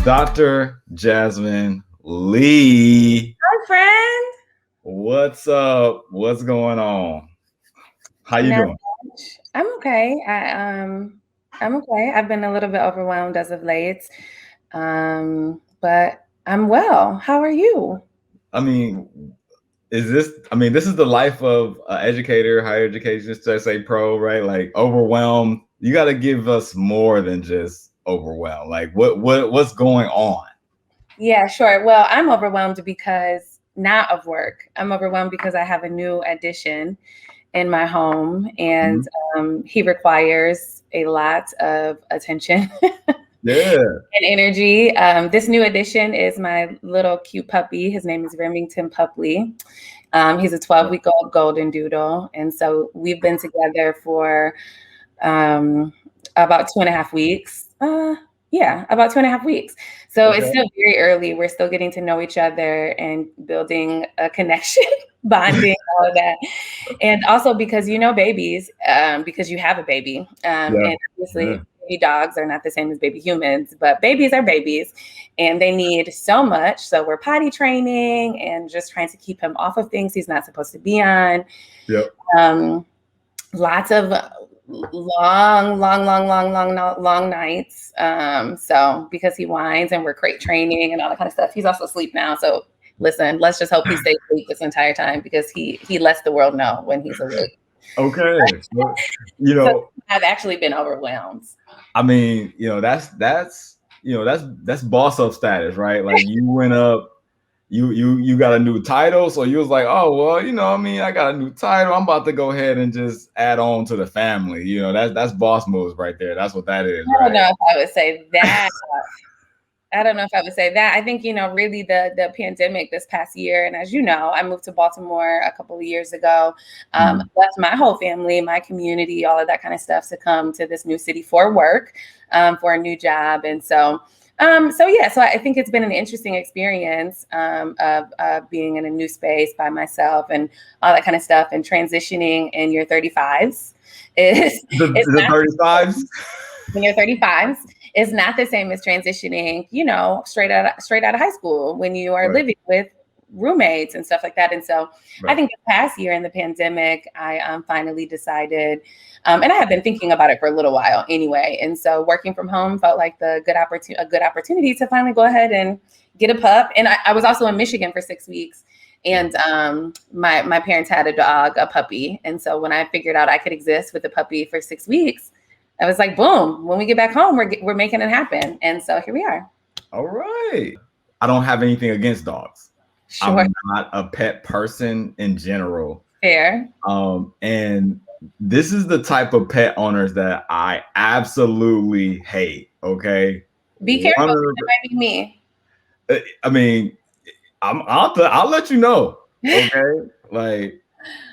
Dr. Jasmine Lee. Hi, friend. What's up? What's going on? How you Not doing? much. I'm okay. I'm okay. I've been a little bit overwhelmed as of late, but I'm well. How are you? I mean, this is the life of an educator, higher education, just to say pro, right? Like overwhelmed. You got to give us more than just overwhelmed. Like what's going on? Yeah, sure. Well, I'm overwhelmed because not of work. I'm overwhelmed because I have a new addition in my home, and he requires a lot of attention. Yeah. And energy. This new addition is my little cute puppy. His name is Remington Pupley. He's a 12-week-old golden doodle. And so we've been together for about 2.5 weeks. About 2.5 weeks. So It's still very early. We're still getting to know each other and building a connection, bonding, all of that. And also because babies, because you have a baby. And obviously baby dogs are not the same as baby humans, but babies are babies and they need so much. So we're potty training and just trying to keep him off of things he's not supposed to be on. Lots of long nights. So because he whines and we're crate training and all that kind of stuff, he's also asleep now. So listen, let's just hope he stays asleep this entire time because he lets the world know when he's awake. Okay. So I've actually been overwhelmed. I mean, that's boss up status, right? Like you went up, you got a new title, so you was like, oh well, I got a new title. I'm about to go ahead and just add on to the family. That's boss moves right there. That's what that is. I don't know if I would say that. I think, really the pandemic this past year. And as you know, I moved to Baltimore a couple of years ago, left my whole family, my community, all of that kind of stuff to come to this new city for work, for a new job. And so I think it's been an interesting experience of being in a new space by myself and all that kind of stuff, and transitioning in your 35s is the 35s. In your 35s is not the same as transitioning, straight out of high school when you are living with roommates and stuff like that. And so I think the past year in the pandemic, I finally decided, and I have been thinking about it for a little while anyway. And so working from home felt like a good opportunity to finally go ahead and get a pup. And I was also in Michigan for 6 weeks. And my parents had a puppy. And so when I figured out I could exist with a puppy for 6 weeks, I was like, boom, when we get back home, we're making it happen. And so here we are. All right. I don't have anything against dogs. Sure. I'm not a pet person in general. Fair. And this is the type of pet owners that I absolutely hate. Okay. Be careful. That might be me. I mean, I'll let you know. Okay.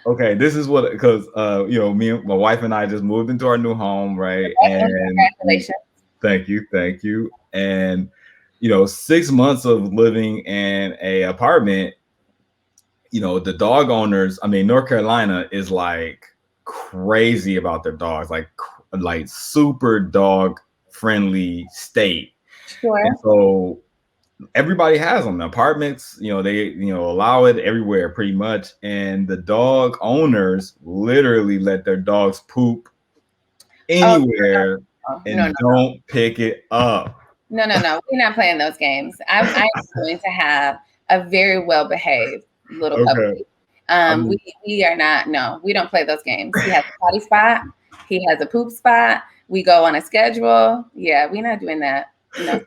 Okay, this is what, because me and my wife and I just moved into our new home, right? And congratulations. Thank you. And 6 months of living in a apartment, the dog owners, North Carolina is like crazy about their dogs, like super dog friendly state. Sure. And so everybody has them. The apartments, they allow it everywhere pretty much. And the dog owners literally let their dogs poop anywhere and don't pick it up. No. We're not playing those games. I'm going to have a very well behaved little puppy. We are not. No, we don't play those games. He has a potty spot. He has a poop spot. We go on a schedule. Yeah, we're not doing that. No.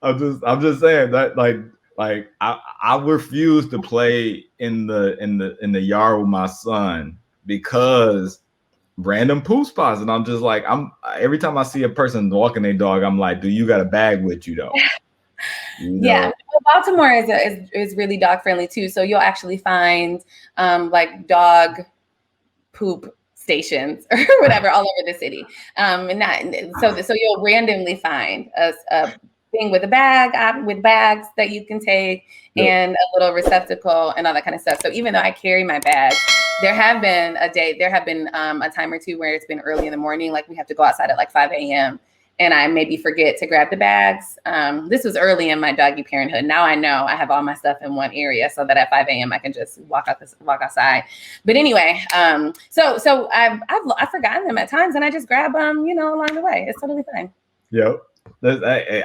I'm just saying that like I refuse to play in the yard with my son because random poop spots, and I'm just like, every time I see a person walking their dog, I'm like, do you got a bag with you though? Yeah, well, Baltimore is really dog friendly too. So you'll actually find like dog poop stations or whatever all over the city. So you'll randomly find a thing with a bag, with bags that you can take, and a little receptacle and all that kind of stuff. So even though I carry my bag, there have been a time or two where it's been early in the morning, like we have to go outside at like 5 a.m. and I maybe forget to grab the bags. This was early in my doggy parenthood. Now I know I have all my stuff in one area so that at 5 a.m. I can just walk outside. But anyway, so I've forgotten them at times, and I just grab them, along the way. It's totally fine. Yep.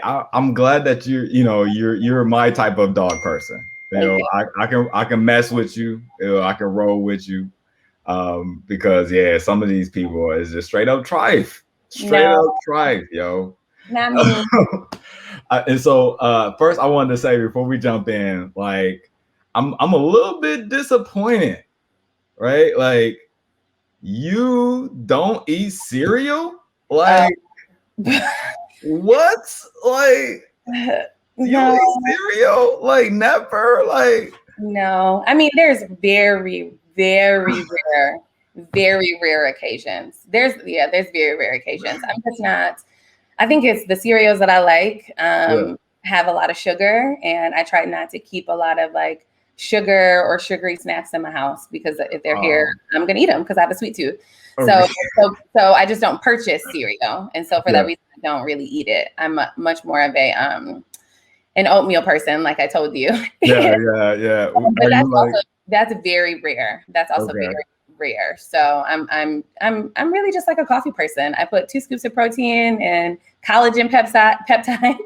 I'm glad that you're my type of dog person. I can mess with you. I can roll with you. Because some of these people is just straight up trife, yo. Not me. And so first I wanted to say before we jump in, like I'm a little bit disappointed, right? Like you don't eat cereal, like what? Like you eat cereal? Like never? Like no. I mean, there's very, very rare occasions. There's very rare occasions. I'm just not. I think it's the cereals that I like have a lot of sugar, and I try not to keep a lot of like sugar or sugary snacks in my house, because if they're here, I'm gonna eat them because I have a sweet tooth. So I just don't purchase cereal, and so for that reason, I don't really eat it. I'm much more of an oatmeal person, like I told you. Yeah. But that's very rare. That's also very rare. So I'm really just like a coffee person. I put 2 scoops of protein and collagen peptides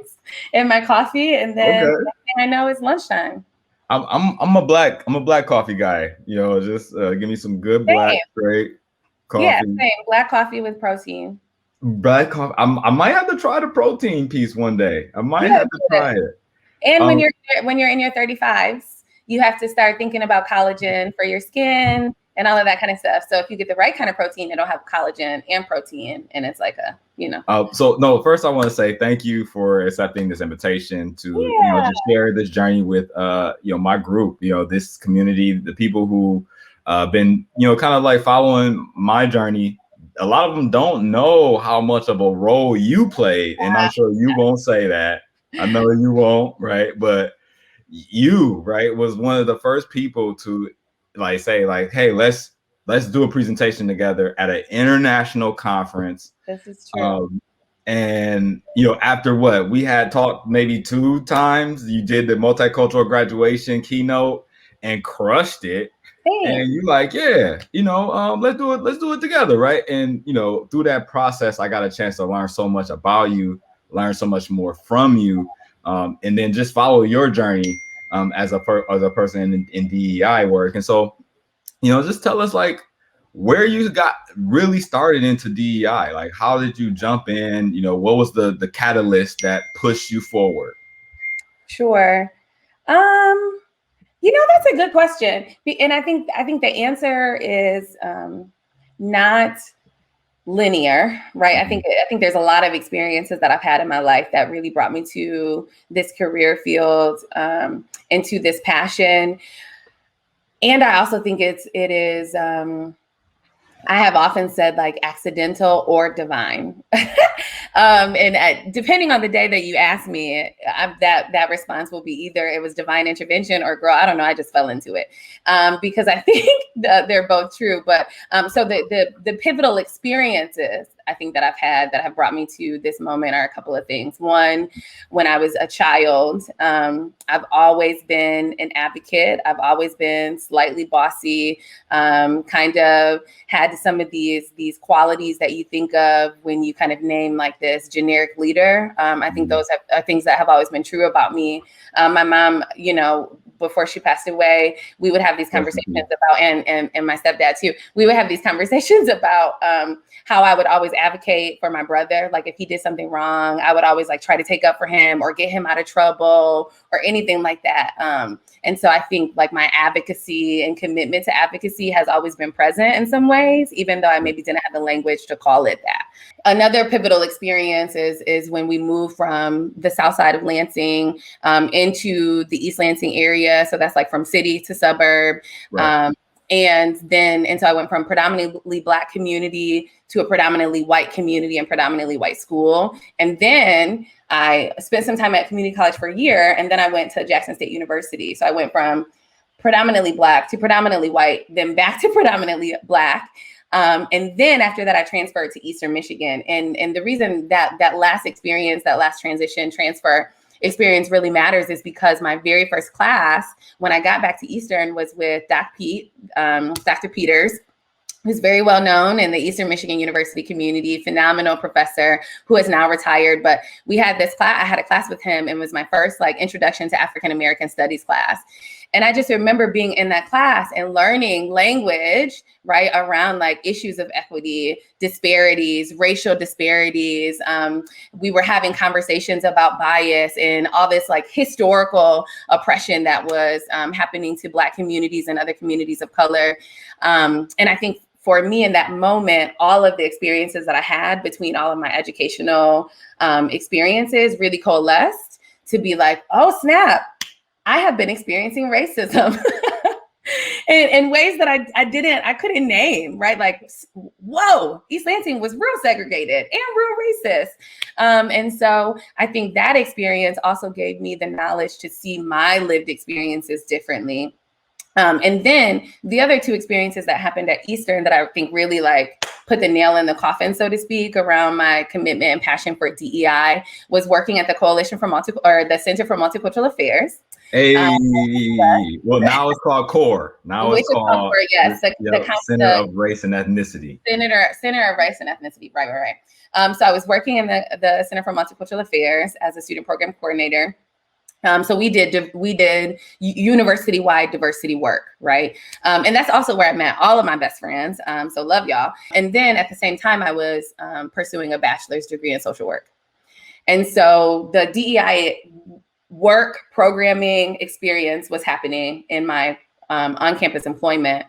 in my coffee, and then the next thing I know, it's lunchtime. I'm a black coffee guy. Just give me some good black straight coffee. Yeah, same. Black coffee with protein. Black coffee. I might have to try the protein piece one day. I might have to try it. And when you're in your 35s, you have to start thinking about collagen for your skin and all of that kind of stuff. So if you get the right kind of protein, it'll have collagen and protein, and it's like So no, first I want to say thank you for accepting this invitation to just share this journey with my group, this community, the people who been kind of like following my journey. A lot of them don't know how much of a role you played, and I'm sure you won't say that. I know you won't, right? But you, right, was one of the first people to like say like, hey, let's do a presentation together at an international conference. This is true. And after what we had talked maybe 2 times, you did the multicultural graduation keynote and crushed it. Thanks. And you like, let's do it together, right? And through that process, I got a chance to learn so much about you, learn so much more from you, and then just follow your journey as a person in DEI work. And so, just tell us like where you got really started into DEI. Like, how did you jump in? What was the catalyst that pushed you forward? Sure. That's a good question. And I think the answer is not linear, right? I think there's a lot of experiences that I've had in my life that really brought me to this career field, and to this passion. And I also think it is I have often said like accidental or divine. And depending on the day that you ask me, that response will be either it was divine intervention or girl, I don't know, I just fell into it. Because I think they're both true. But so the pivotal experiences I think that I've had that have brought me to this moment are a couple of things. One, when I was a child, I've always been an advocate. I've always been slightly bossy, kind of had some of these qualities that you think of when you kind of name like this generic leader. I think those are things that have always been true about me. My mom, before she passed away, we would have these conversations about, and my stepdad too, we would have these conversations about how I would always advocate for my brother. Like if he did something wrong, I would always like try to take up for him or get him out of trouble or anything like that. And so I think like my advocacy and commitment to advocacy has always been present in some ways, even though I maybe didn't have the language to call it that. Another pivotal experience is when we moved from the south side of Lansing into the East Lansing area. So that's like from city to suburb. Right. And so I went from predominantly Black community to a predominantly white community and predominantly white school. And then I spent some time at community college for a year. And then I went to Jackson State University. So I went from predominantly Black to predominantly white, then back to predominantly Black. And then after that, I transferred to Eastern Michigan. And the reason that last experience, that last transition transfer experience really matters is because my very first class when I got back to Eastern was with Dr. Peters, who's very well known in the Eastern Michigan University community, phenomenal professor who has now retired. But we had this class, I had a class with him, and it was my first like introduction to African American studies class. And I just remember being in that class and learning language, right, around like issues of equity, disparities, racial disparities. We were having conversations about bias and all this like historical oppression that was happening to Black communities and other communities of color. And I think for me in that moment, all of the experiences that I had between all of my educational experiences really coalesced to be like, oh, snap, I have been experiencing racism in ways that I couldn't name, right? Like, whoa, East Lansing was real segregated and real racist. And so I think that experience also gave me the knowledge to see my lived experiences differently. And then the other two experiences that happened at Eastern that I think really like put the nail in the coffin, so to speak, around my commitment and passion for DEI was working at the the Center for Multicultural Affairs. Hey, well, now it's called CORE. Now it's called CORE, yes, Center of Race and Ethnicity. Center of Race and Ethnicity, right. So I was working in the Center for Multicultural Affairs as a student program coordinator. So we did university-wide diversity work, right? And that's also where I met all of my best friends. So love y'all. And then at the same time, I was pursuing a bachelor's degree in social work. And so the DEI work programming experience was happening in my on-campus employment.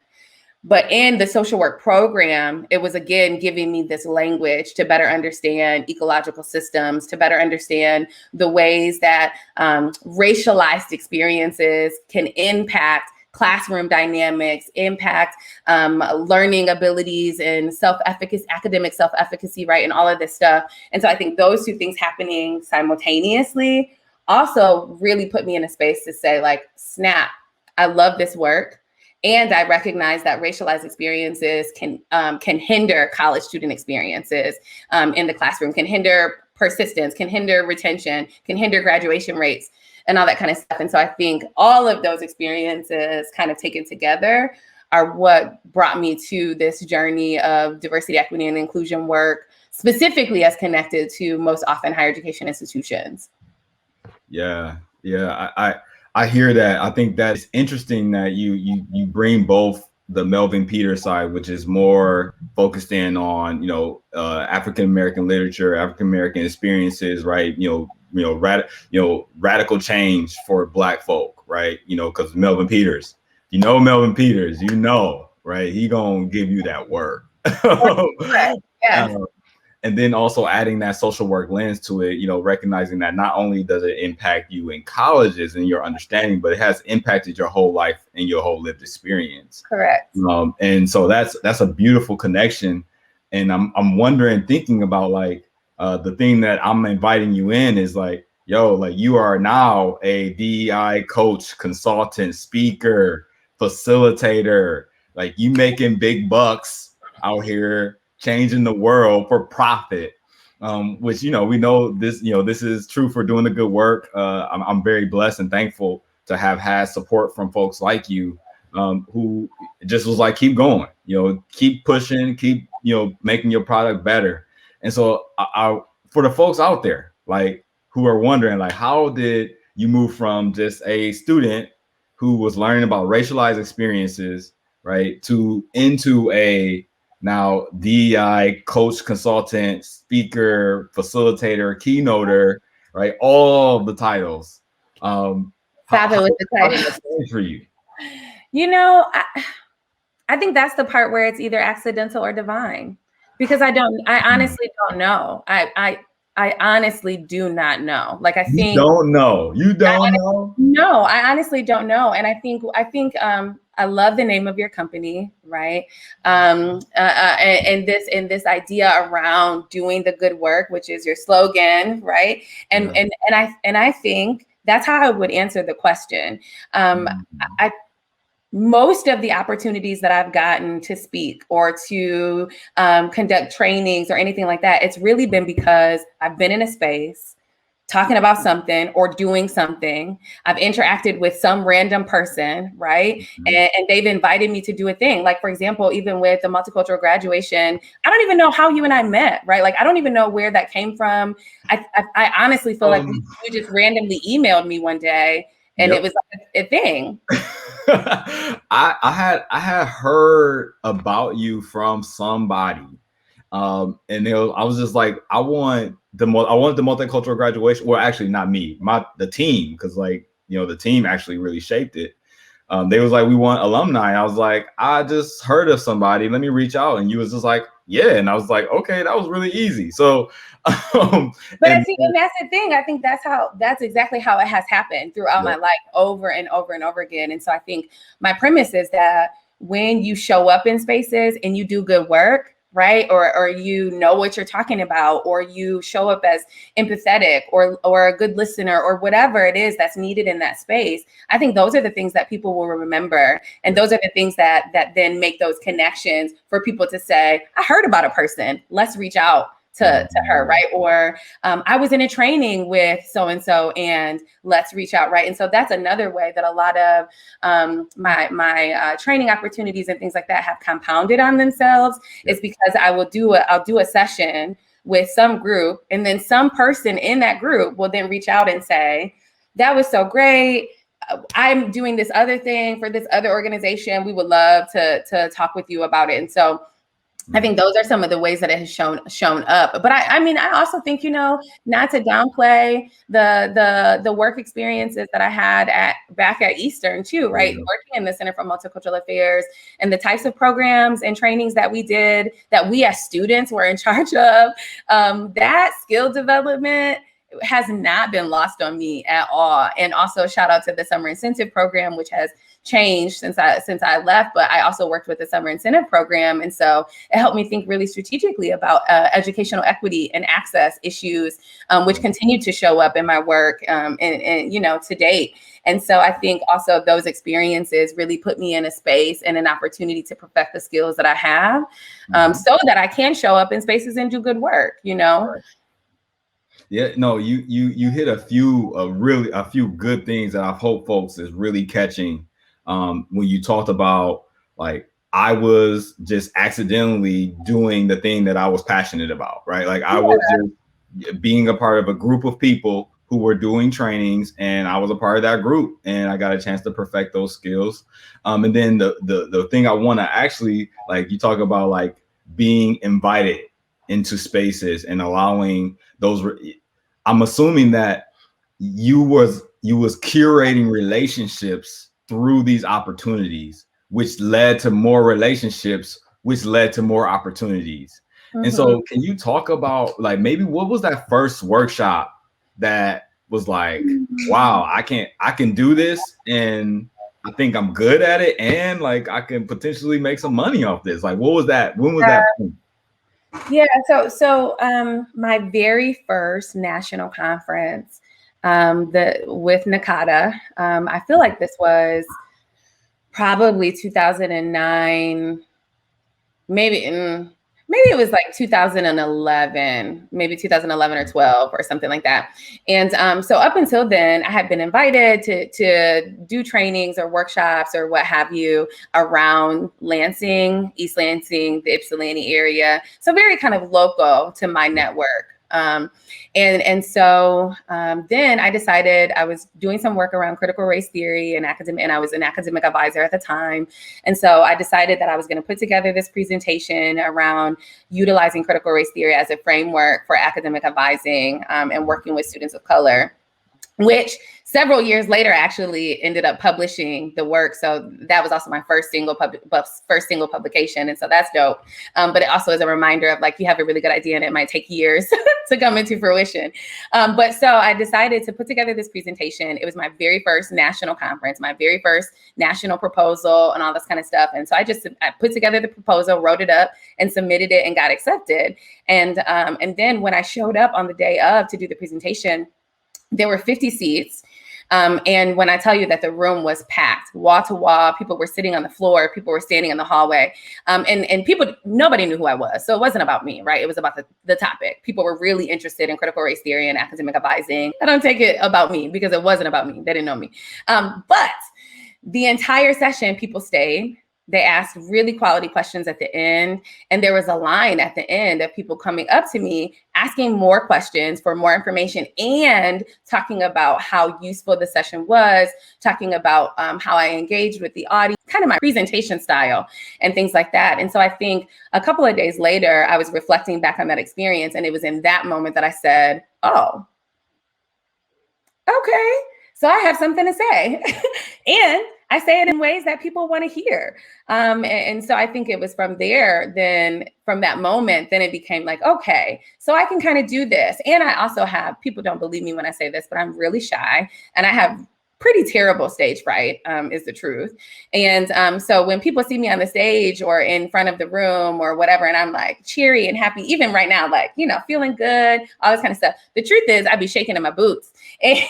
But in the social work program, it was, again, giving me this language to better understand ecological systems, to better understand the ways that racialized experiences can impact classroom dynamics, impact learning abilities and self-efficacy, academic self-efficacy, right? And all of this stuff. And so I think those two things happening simultaneously also really put me in a space to say, like, snap, I love this work. And I recognize that racialized experiences can hinder college student experiences in the classroom, can hinder persistence, can hinder retention, can hinder graduation rates, and all that kind of stuff. And so I think all of those experiences kind of taken together are what brought me to this journey of diversity, equity, and inclusion work, specifically as connected to most often higher education institutions. Yeah. I hear that. I think that's interesting that you bring both the Melvin Peters side, which is more focused in on, African American literature, African American experiences, right? Radical change for Black folk, right? Because Melvin Peters, Melvin Peters, right? He gonna give you that work. Right. Yeah. And then also adding that social work lens to it, recognizing that not only does it impact you in colleges and your understanding, but it has impacted your whole life and your whole lived experience. Correct. And so that's a beautiful connection. And I'm wondering, thinking about the thing that I'm inviting you in is like, you are now a DEI coach, consultant, speaker, facilitator, like you making big bucks out here, changing the world for profit, which, we know this, this is true for doing the good work. I'm very blessed and thankful to have had support from folks like you, who just was like, keep going, keep pushing, keep, making your product better. And so I for the folks out there, like, who are wondering, like, how did you move from just a student who was learning about racialized experiences, right, to into a now DEI coach, consultant, speaker, facilitator, keynoter, right? All the titles. Fabulous titles for you. I think that's the part where it's either accidental or divine, because I honestly don't know. I honestly do not know. Like, I think you don't know. No, I honestly don't know. And I think I love the name of your company, right? And this idea around doing the good work, which is your slogan, right? And I think that's how I would answer the question. most of the opportunities that I've gotten to speak or to conduct trainings or anything like that, it's really been because I've been in a space talking about something or doing something. I've interacted with some random person, right? Mm-hmm. And they've invited me to do a thing. Like, for example, even with the multicultural graduation, I don't even know how you and I met, right? Like, I don't even know where that came from. I honestly feel like you just randomly emailed me one day and it was like a thing. I had heard about you from somebody. And I was just like, I wanted the multicultural graduation. Well, actually not me, the team, because like, the team actually really shaped it. They was like, we want alumni. I was like, I just heard of somebody, let me reach out. And you was just like, yeah. And I was like, okay, that was really easy. So and that's the thing. I think that's exactly how it has happened throughout my life, over and over and over again. And so I think my premise is that when you show up in spaces and you do good work, right, or you know what you're talking about, or you show up as empathetic or a good listener, or whatever it is that's needed in that space, I think those are the things that people will remember, and those are the things that then make those connections for people to say, I heard about a person, let's reach out to her, right? Or I was in a training with so-and-so and let's reach out, right? And so that's another way that a lot of my training opportunities and things like that have compounded on themselves, is because I'll do a session with some group, and then some person in that group will then reach out and say, that was so great. I'm doing this other thing for this other organization. We would love to talk with you about it. And so I think those are some of the ways that it has shown up. But I mean, I also think, not to downplay the work experiences that I had back at Eastern too, right? Mm-hmm. Working in the Center for Multicultural Affairs, and the types of programs and trainings that we did, that we as students were in charge of, that skill development has not been lost on me at all. And also shout out to the summer incentive program, which has changed since I left, but I also worked with the summer incentive program. And so it helped me think really strategically about educational equity and access issues, which continue to show up in my work and to date. And so I think also those experiences really put me in a space and an opportunity to perfect the skills that I have, so that I can show up in spaces and do good work, Right. Yeah, no, you hit a few good things that I hope folks is really catching. When you talked about, like, I was just accidentally doing the thing that I was passionate about, right? Like, I was just being a part of a group of people who were doing trainings, and I was a part of that group, and I got a chance to perfect those skills. And then the thing I want to actually, like, you talk about, like, being invited into spaces and allowing those. I'm assuming that you was curating relationships through these opportunities, which led to more relationships, which led to more opportunities. Mm-hmm. And so can you talk about, like, maybe what was that first workshop that was like, wow, I can do this, and I think I'm good at it, and like I can potentially make some money off this? Like, what was that? When was that? Yeah, so my very first national conference, with NACADA, I feel like this was probably 2009, maybe it was like 2011, maybe 2011 or 12 or something like that. And so up until then, I had been invited to do trainings or workshops or what have you around Lansing, East Lansing, the Ypsilanti area. So very kind of local to my network. And so then I decided, I was doing some work around critical race theory and I was an academic advisor at the time. And so I decided that I was going to put together this presentation around utilizing critical race theory as a framework for academic advising, and working with students of color, which several years later actually ended up publishing the work. So that was also my first single publication. And so that's dope. But it also is a reminder of, like, you have a really good idea and it might take years to come into fruition. But so I decided to put together this presentation. It was my very first national conference, my very first national proposal and all this kind of stuff. And so I put together the proposal, wrote it up and submitted it and got accepted. And then when I showed up on the day of to do the presentation, there were 50 seats. And when I tell you that the room was packed, wall to wall, people were sitting on the floor, people were standing in the hallway, and people, nobody knew who I was. So it wasn't about me, right? It was about the topic. People were really interested in critical race theory and academic advising. I don't take it about me because it wasn't about me. They didn't know me. But the entire session, people stayed. They asked really quality questions at the end. And there was a line at the end of people coming up to me, asking more questions for more information and talking about how useful the session was, talking about how I engaged with the audience, kind of my presentation style and things like that. And so I think a couple of days later, I was reflecting back on that experience. And it was in that moment that I said, oh, okay, so I have something to say. And I say it in ways that people want to hear. And so I think it was from there, then from that moment, then it became like, okay, so I can kind of do this. And I also have, people don't believe me when I say this, but I'm really shy and I have pretty terrible stage fright, is the truth. And so when people see me on the stage or in front of the room or whatever, and I'm like cheery and happy, even right now, like, you know, feeling good, all this kind of stuff. The truth is I'd be shaking in my boots. And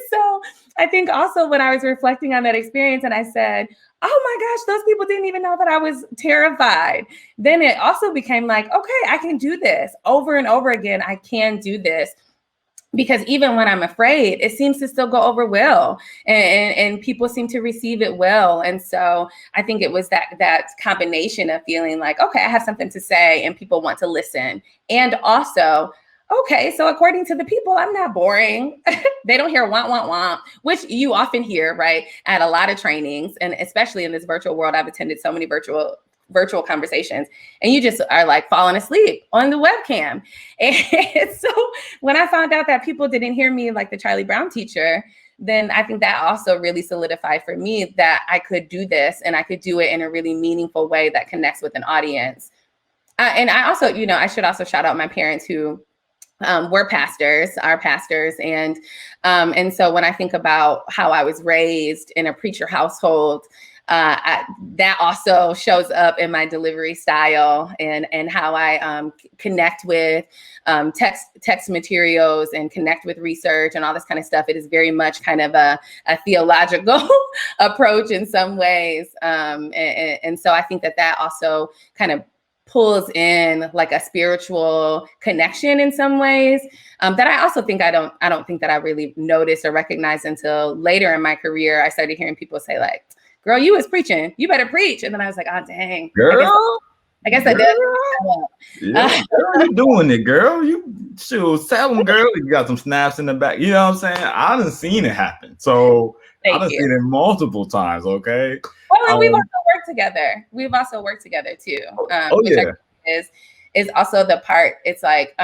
so I think also when I was reflecting on that experience and I said, oh my gosh, those people didn't even know that I was terrified. Then it also became like, okay, I can do this over and over again. I can do this. Because even when I'm afraid, it seems to still go over well, and people seem to receive it well. And so I think it was that combination of feeling like, okay, I have something to say and people want to listen. And also, okay, so according to the people, I'm not boring. They don't hear womp, womp, womp, which you often hear, right? At a lot of trainings, and especially in this virtual world, I've attended so many virtual conversations, and you just are like falling asleep on the webcam. And so when I found out that people didn't hear me like the Charlie Brown teacher, then I think that also really solidified for me that I could do this and I could do it in a really meaningful way that connects with an audience. And I also, you know, I should also shout out my parents who are pastors. And so when I think about how I was raised in a preacher household, that also shows up in my delivery style and how I connect with text materials and connect with research and all this kind of stuff. It is very much kind of a theological approach in some ways. And so I think that also kind of pulls in like a spiritual connection in some ways that I also think I don't think that I really noticed or recognized until later in my career. I started hearing people say like, girl, you was preaching, you better preach. And then I was like, oh, dang. Girl. I guess I did. Yeah, girl, you doing it, girl. You shoot, tell them, girl, you got some snaps in the back. You know what I'm saying? I done seen it happen. So I done seen it multiple times, okay? Well, and we've also worked together too. Which is also the part, it's like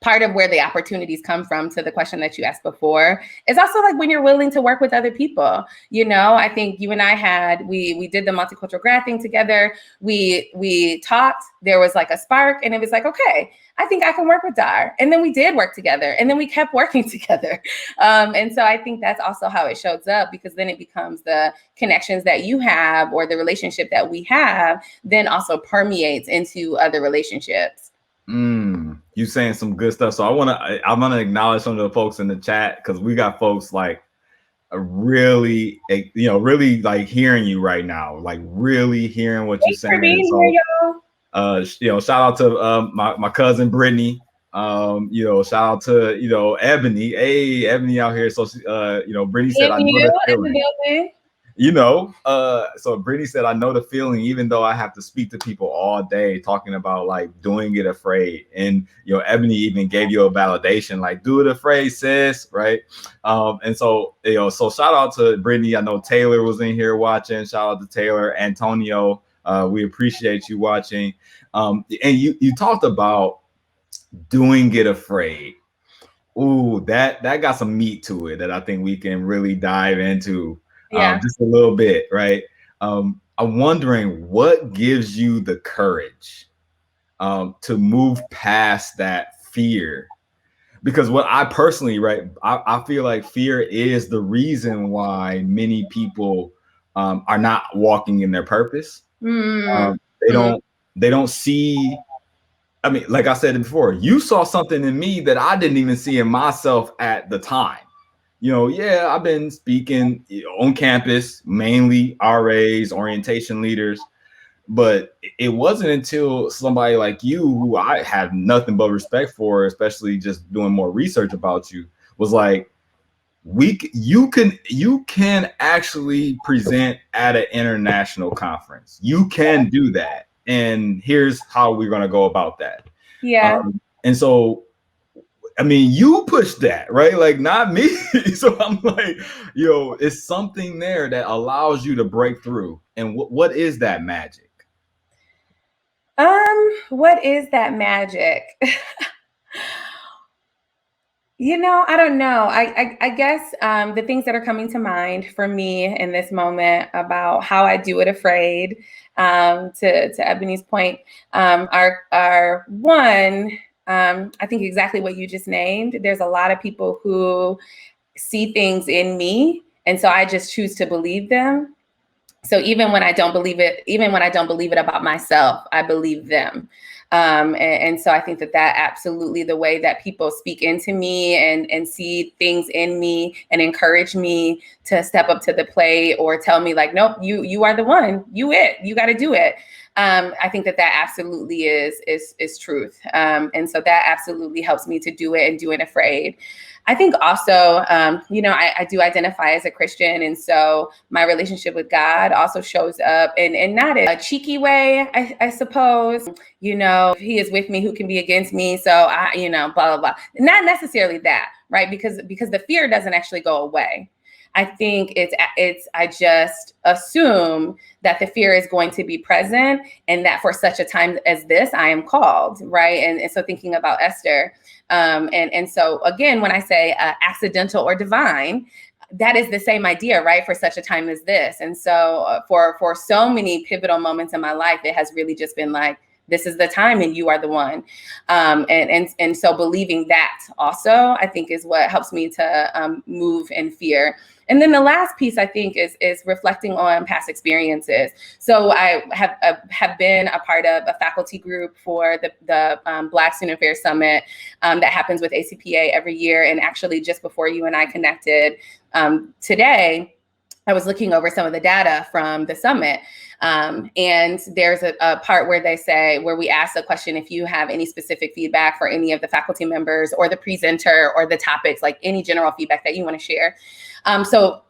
part of where the opportunities come from, to the question that you asked before. It's also like when you're willing to work with other people. You know, I think you and I we did the multicultural grad thing together. We talked, there was like a spark, and it was like, okay, I think I can work with Dar. And then we did work together, and then we kept working together. And so I think that's also how it shows up, because then it becomes the connections that you have or the relationship that we have then also permeates into other relationships. You saying some good stuff. So I'm gonna acknowledge some of the folks in the chat, because we got folks like really like hearing you right now, like really hearing what you're saying. So, shout out to my cousin Brittany. Shout out to Ebony. Hey, Ebony out here. So Brittany said, I know the feeling. So Brittany said, I know the feeling, even though I have to speak to people all day talking about like doing it afraid. And Ebony even gave you a validation, like, do it afraid, sis, right? And so so shout out to Brittany. I know Taylor was in here watching. Shout out to Taylor. Antonio, we appreciate you watching. And you talked about doing it afraid. Ooh, that got some meat to it that I think we can really dive into. Just a little bit, right? I'm wondering what gives you the courage to move past that fear, because what I personally, right, I feel like fear is the reason why many people are not walking in their purpose. They don't see I mean, like I said before, you saw something in me that I didn't even see in myself at the time. Yeah, I've been speaking on campus, mainly RAs, orientation leaders, but it wasn't until somebody like you, who I have nothing but respect for, especially just doing more research about you, was like, you can actually present at an international conference. You can do that, and here's how we're going to go about that. Yeah. And so, I mean, you push that, right? Like, not me. So I'm like, it's something there that allows you to break through. And what is that magic? What is that magic? I don't know. I guess the things that are coming to mind for me in this moment about how I do it afraid, to Ebony's point, are one, I think exactly what you just named. There's a lot of people who see things in me, and so I just choose to believe them. So even when I don't believe it about myself, I believe them. And so I think that absolutely, the way that people speak into me and see things in me and encourage me to step up to the plate, or tell me like, nope, you are the one, you got to do it. I think that absolutely is truth. And so that absolutely helps me to do it and do it afraid. I think also, I do identify as a Christian. And so my relationship with God also shows up, and not in a cheeky way, I suppose. He is with me, who can be against me? So blah, blah, blah. Not necessarily that, right? Because the fear doesn't actually go away. I think I just assume that the fear is going to be present, and that for such a time as this, I am called, right? And so thinking about Esther, and so again, when I say accidental or divine, that is the same idea, right? For such a time as this. And so for so many pivotal moments in my life, it has really just been like, this is the time and you are the one. And so believing that also, I think, is what helps me to move in fear. And then the last piece, I think, is reflecting on past experiences. So I have been a part of a faculty group for the Black Student Affairs Summit that happens with ACPA every year. And actually, just before you and I connected today, I was looking over some of the data from the summit. And there's a part where we ask the question, if you have any specific feedback for any of the faculty members or the presenter or the topics, like any general feedback that you want to share. So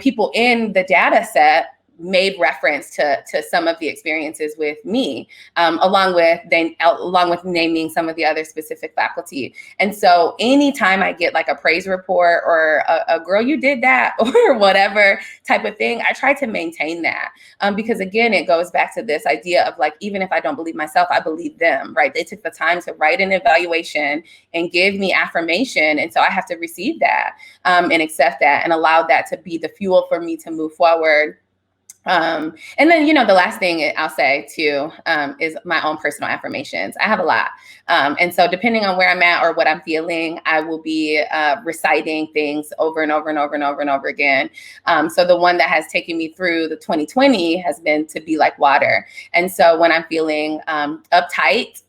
people in the data set made reference to some of the experiences with me, along with naming some of the other specific faculty. And so anytime I get like a praise report or a girl, you did that, or whatever type of thing, I try to maintain that. Because again, it goes back to this idea of like, even if I don't believe myself, I believe them, right? They took the time to write an evaluation and give me affirmation. And so I have to receive that, and accept that, and allow that to be the fuel for me to move forward. And then, the last thing I'll say too, is my own personal affirmations. I have a lot. And so depending on where I'm at or what I'm feeling, I will be reciting things over and over and over and over and over again. So the one that has taken me through the 2020 has been to be like water. And so when I'm feeling uptight,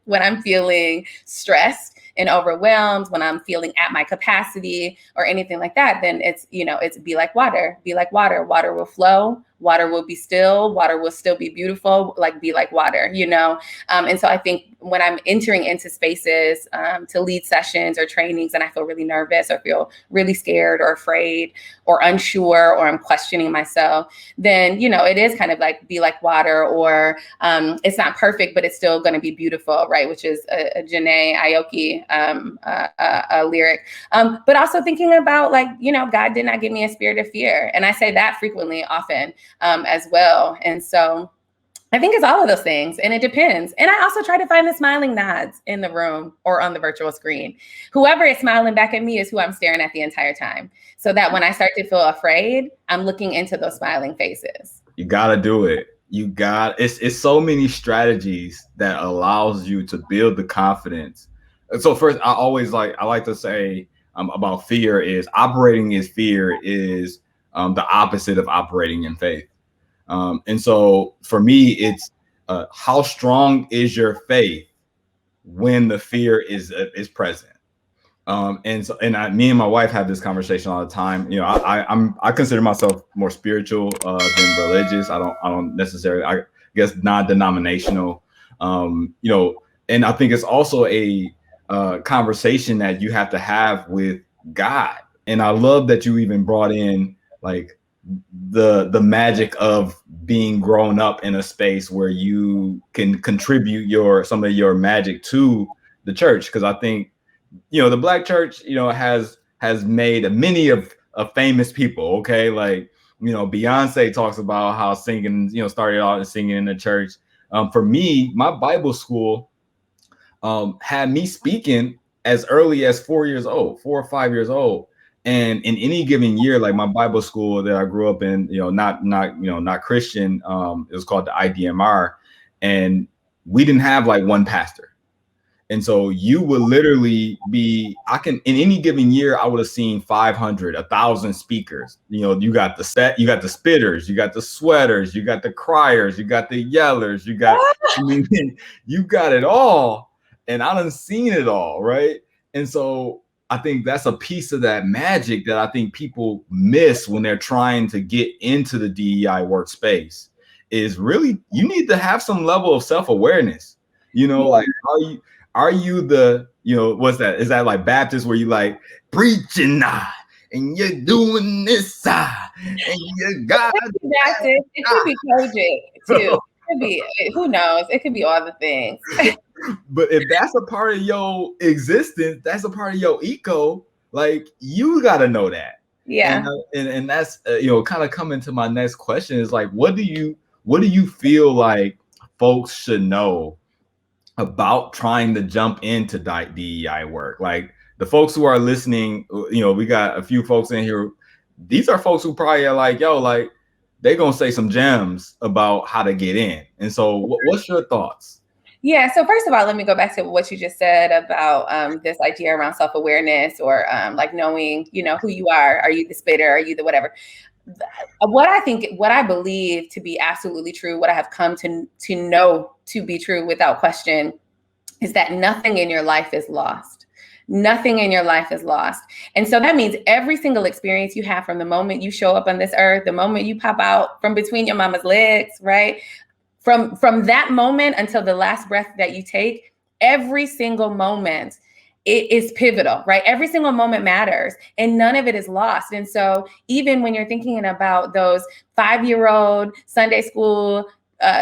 when I'm feeling stressed and overwhelmed, when I'm feeling at my capacity or anything like that, then it's be like water. Water will flow. Water will be still. Water will still be beautiful. Like, be like water, And so I think when I'm entering into spaces to lead sessions or trainings, and I feel really nervous or feel really scared or afraid or unsure, or I'm questioning myself, then, it is kind of like be like water, or it's not perfect, but it's still going to be beautiful, right? Which is a Janae Aoki a lyric. But also thinking about like, God did not give me a spirit of fear. And I say that frequently, often, as well. And so I think it's all of those things, and it depends. And I also try to find the smiling nods in the room or on the virtual screen. Whoever is smiling back at me is who I'm staring at the entire time. So that when I start to feel afraid, I'm looking into those smiling faces. You got to do it. It's so many strategies that allows you to build the confidence. So first, I like to say about fear is operating is fear is the opposite of operating in faith. And so for me, it's how strong is your faith when the fear is present. Me and my wife have this conversation all the time. You know, I consider myself more spiritual than religious. I don't necessarily, I guess, non-denominational. You know, and I think it's also a conversation that you have to have with God. And I love that you even brought in like the magic of being grown up in a space where you can contribute some of your magic to the church, because I think, you know, the Black church, you know, has made many of famous people. Okay, like, you know, Beyonce talks about how singing, you know, started out singing in the church. For me, my Bible school had me speaking as early as 4 or 5 years old. And in any given year, like my Bible school that I grew up in, you know, not Christian, it was called the IDMR, and we didn't have like one pastor. And so you would literally in any given year, I would have seen 500, 1,000 speakers. You know, you got the spitters, you got the sweaters, you got the criers, you got the yellers, you got it all. And I done seen it all, right? And so I think that's a piece of that magic that I think people miss when they're trying to get into the DEI workspace, is really, you need to have some level of self-awareness. You know, like, are you the, you know, what's that? Is that like Baptist where you like preaching and you're doing this and you got Baptist? It could be Kojic too. It could be, who knows? It could be all the things. But if that's a part of your existence, that's a part of your eco, like, you got to know that. Yeah. And that's, you know, kind of coming to my next question is like, what do you feel like folks should know about trying to jump into DEI work? Like, the folks who are listening, you know, we got a few folks in here. These are folks who probably are like, yo, like, they're going to say some gems about how to get in. And so what's your thoughts? Yeah. So first of all, let me go back to what you just said about this idea around self-awareness, or like knowing, you know, who you are. Are you the spitter? Are you the whatever? What I believe to be absolutely true, what I have come to know to be true without question, is that nothing in your life is lost. Nothing in your life is lost. And so that means every single experience you have from the moment you show up on this earth, the moment you pop out from between your mama's legs, right? From that moment until the last breath that you take, every single moment, it is pivotal, right? Every single moment matters, and none of it is lost. And so even when you're thinking about those 5-year-old Sunday school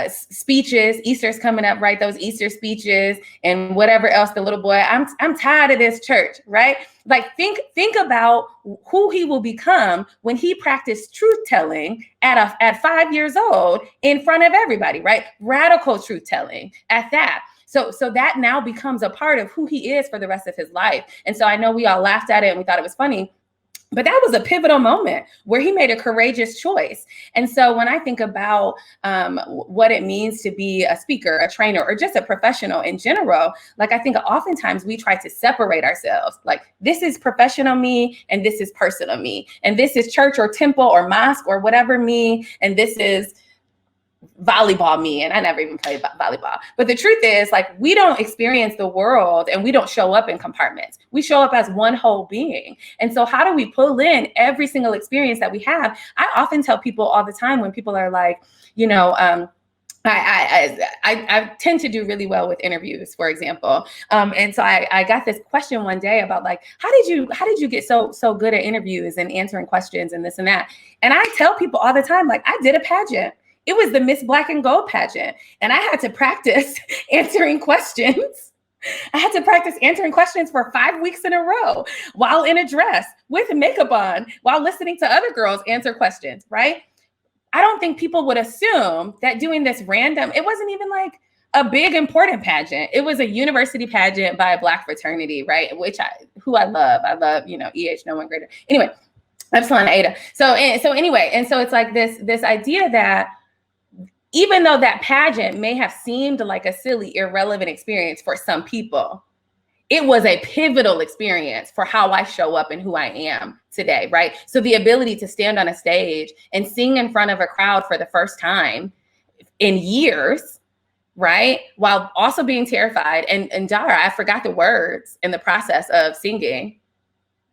speeches, Easter's coming up, right? Those Easter speeches and whatever else, the little boy, I'm tired of this church, right? Like, think about who he will become when he practiced truth telling at 5 years old in front of everybody, right? Radical truth telling at that. So that now becomes a part of who he is for the rest of his life. And so I know we all laughed at it and we thought it was funny, but that was a pivotal moment where he made a courageous choice. And so when I think about what it means to be a speaker, a trainer, or just a professional in general, like, I think oftentimes we try to separate ourselves. Like, this is professional me, and this is personal me, and this is church or temple or mosque or whatever me, and this is volleyball me. And I never even played volleyball. But the truth is, like, we don't experience the world and we don't show up in compartments. We show up as one whole being. And so how do we pull in every single experience that we have? I often tell people all the time when people are like, you know, I tend to do really well with interviews, for example. And so I got this question one day about, like, how did you get so good at interviews and answering questions and this and that? And I tell people all the time, like, I did a pageant. It was the Miss Black and Gold pageant. And I had to practice answering questions. I had to practice answering questions for 5 weeks in a row while in a dress with makeup on, while listening to other girls answer questions, right? I don't think people would assume that doing this random, it wasn't even like a big important pageant. It was a university pageant by a Black fraternity, right? Who I love. I love, you know, EH, no one greater. Anyway, Epsilon Ada. So anyway, and so it's like this idea that even though that pageant may have seemed like a silly, irrelevant experience for some people, it was a pivotal experience for how I show up and who I am today, right? So the ability to stand on a stage and sing in front of a crowd for the first time in years right? While also being terrified. And Dara, I forgot the words in the process of singing.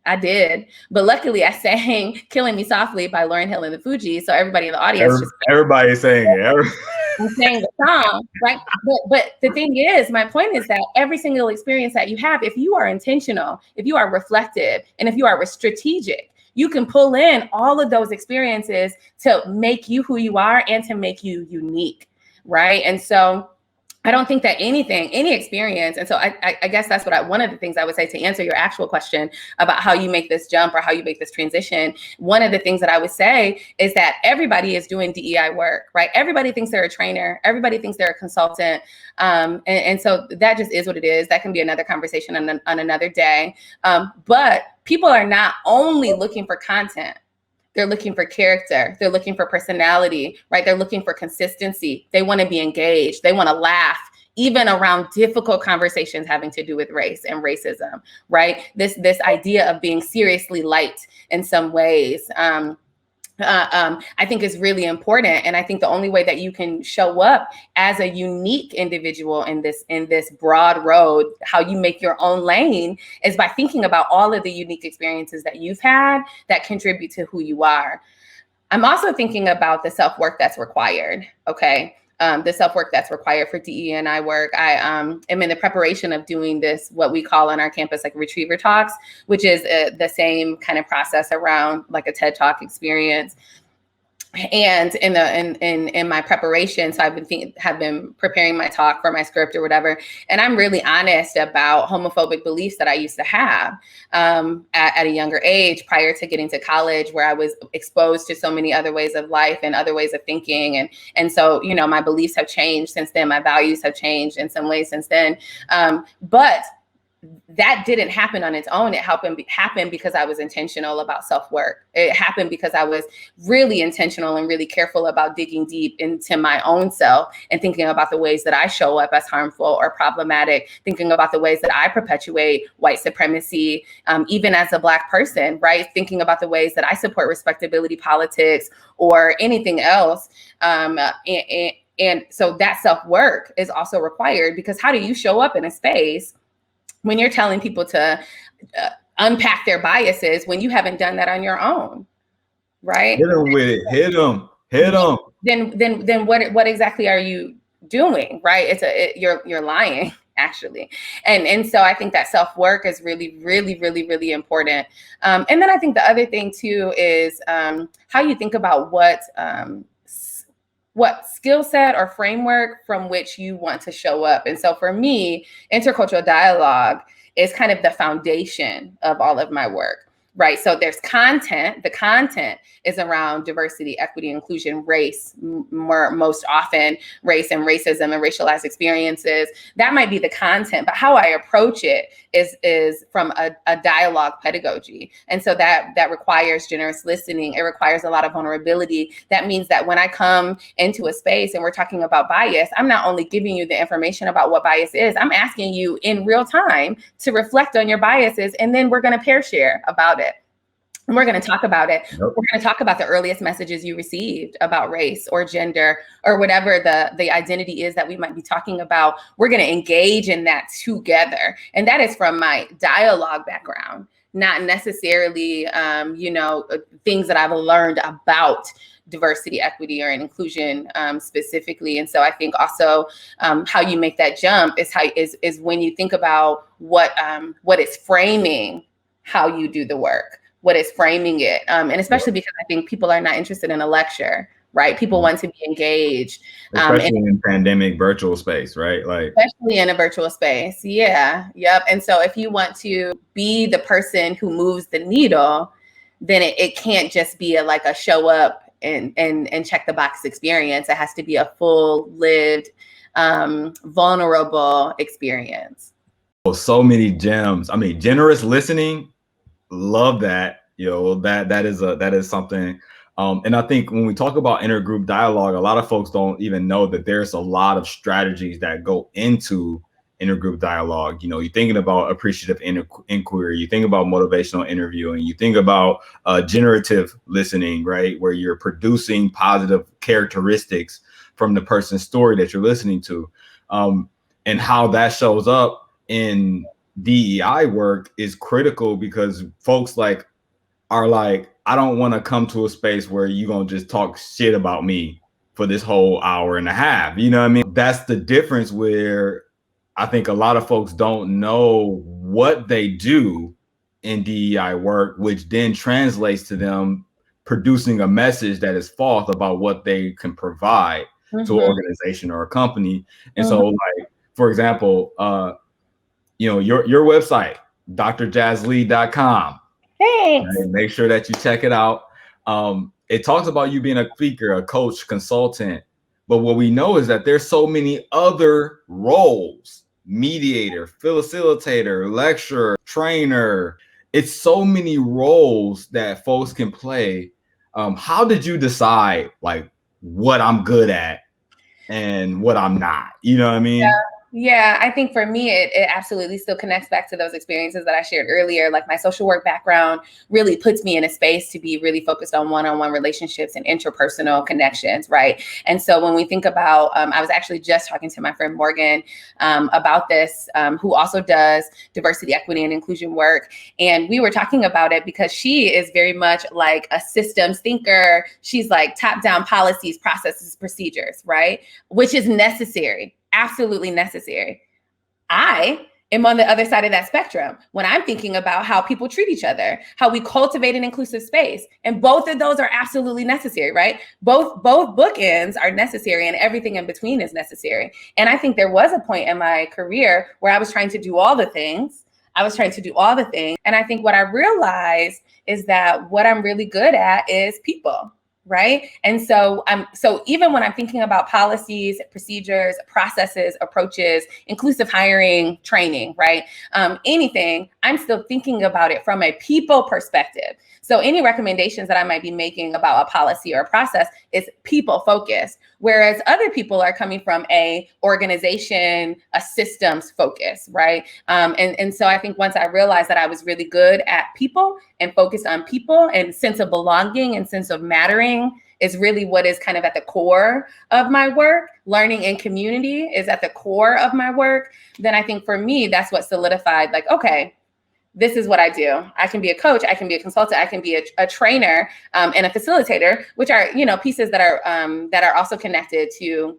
I did. But luckily I sang Killing Me Softly by Lauryn Hill and the Fugees. So everybody in the audience everybody's saying it. I'm saying the song, right? But the thing is, my point is that every single experience that you have, if you are intentional, if you are reflective, and if you are strategic, you can pull in all of those experiences to make you who you are and to make you unique, right? And so I don't think that any experience, and so I guess that's what one of the things I would say to answer your actual question about how you make this jump or how you make this transition. One of the things that I would say is that everybody is doing DEI work, right? Everybody thinks they're a trainer. Everybody thinks they're a consultant. And so that just is what it is. That can be another conversation on another day. But people are not only looking for content. They're looking for character. They're looking for personality, right? They're looking for consistency. They want to be engaged. They want to laugh, even around difficult conversations having to do with race and racism, right? This idea of being seriously light in some ways, I think is really important. And I think the only way that you can show up as a unique individual in this broad road, how you make your own lane, is by thinking about all of the unique experiences that you've had that contribute to who you are. I'm also thinking about the self-work that's required, okay? The self-work that's required for DE&I work. I am in the preparation of doing this, what we call on our campus, like Retriever Talks, which is the same kind of process around like a TED Talk experience. And in my preparation, so have been preparing my talk for my script or whatever, and I'm really honest about homophobic beliefs that I used to have at a younger age, prior to getting to college, where I was exposed to so many other ways of life and other ways of thinking, and so my beliefs have changed since then, my values have changed in some ways since then, but that didn't happen on its own. It happened because I was intentional about self-work. It happened because I was really intentional and really careful about digging deep into my own self and thinking about the ways that I show up as harmful or problematic, thinking about the ways that I perpetuate white supremacy, even as a Black person, right? Thinking about the ways that I support respectability politics or anything else. And so that self-work is also required, because how do you show up in a space when you're telling people to unpack their biases when you haven't done that on your own, right? Hit them with it. Hit them. Then what exactly are you doing, right? You're lying, actually. And so I think that self-work is really, really, really, really important. And then I think the other thing too is how you think about what skill set or framework from which you want to show up. And so for me, intercultural dialogue is kind of the foundation of all of my work, right? So there's content. The content is around diversity, equity, inclusion, race, most often race and racism and racialized experiences. That might be the content, but how I approach it is from a dialogue pedagogy. And so that requires generous listening. It requires a lot of vulnerability. That means that when I come into a space and we're talking about bias, I'm not only giving you the information about what bias is, I'm asking you in real time to reflect on your biases, and then we're going to pair share about it. And we're going to talk about it. Nope. We're going to talk about the earliest messages you received about race or gender or whatever the identity is that we might be talking about. We're going to engage in that together. And that is from my dialogue background, not necessarily, things that I've learned about diversity, equity, or inclusion specifically. And so I think also how you make that jump is when you think about what is framing how you do the work. What is framing it. And especially because I think people are not interested in a lecture, right? People want to be engaged. Especially in pandemic virtual space, right? Like especially in a virtual space. Yeah. Yep. And so if you want to be the person who moves the needle, then it can't just be a show up and check the box experience. It has to be a full lived, vulnerable experience. Oh, so many gems. I mean, generous listening. Love that. That is something. And I think when we talk about intergroup dialogue, a lot of folks don't even know that there's a lot of strategies that go into intergroup dialogue. You're thinking about appreciative inquiry, you think about motivational interviewing, you think about generative listening, right? Where you're producing positive characteristics from the person's story that you're listening to. And how that shows up in DEI work is critical, because folks like are like, I don't want to come to a space where you're going to just talk shit about me for this whole hour and a half. You know what I mean? That's the difference, where I think a lot of folks don't know what they do in DEI work, which then translates to them producing a message that is false about what they can provide to an organization or a company. And so, like, for example, your website, drjazzlee.com. Thanks. Right? Make sure that you check it out. It talks about you being a speaker, a coach, consultant. But what we know is that there's so many other roles: mediator, facilitator, lecturer, trainer. It's so many roles that folks can play. How did you decide, like, what I'm good at and what I'm not? You know what I mean? Yeah, I think for me, it absolutely still connects back to those experiences that I shared earlier. Like, my social work background really puts me in a space to be really focused on one-on-one relationships and interpersonal connections, right? And so when we think about, I was actually just talking to my friend Morgan about this, who also does diversity, equity, and inclusion work. And we were talking about it because she is very much like a systems thinker. She's like top-down policies, processes, procedures, right? Which is necessary. Absolutely necessary. I am on the other side of that spectrum when I'm thinking about how people treat each other, how we cultivate an inclusive space. And both of those are absolutely necessary, right? Both bookends are necessary, and everything in between is necessary. And I think there was a point in my career where I was trying to do all the things. And I think what I realized is that what I'm really good at is people. Right. And so even when I'm thinking about policies, procedures, processes, approaches, inclusive hiring, training, right? Anything, I'm still thinking about it from a people perspective. So any recommendations that I might be making about a policy or a process is people focused, whereas other people are coming from a organization, a systems focus, right? And so I think once I realized that I was really good at people and focused on people, and sense of belonging and sense of mattering is really what is kind of at the core of my work. Learning in community is at the core of my work. Then I think for me, that's what solidified, like, okay, this is what I do. I can be a coach, I can be a consultant, I can be a trainer and a facilitator, which are, pieces that are also connected to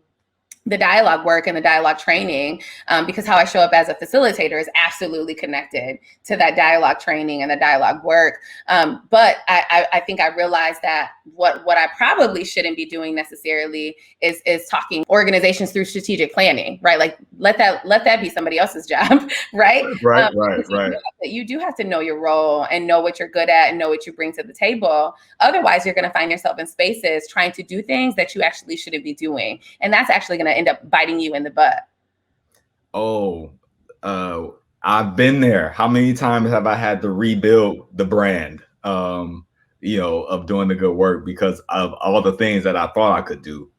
the dialogue work and the dialogue training, because how I show up as a facilitator is absolutely connected to that dialogue training and the dialogue work. But I think I realized that what I probably shouldn't be doing necessarily is talking organizations through strategic planning, right? Like, let that be somebody else's job, right? Right. You do have to know your role and know what you're good at and know what you bring to the table. Otherwise, you're going to find yourself in spaces trying to do things that you actually shouldn't be doing. And that's actually going to end up biting you in the butt. I've been there. How many times have I had to rebuild the brand, of doing the good work because of all the things that I thought I could do.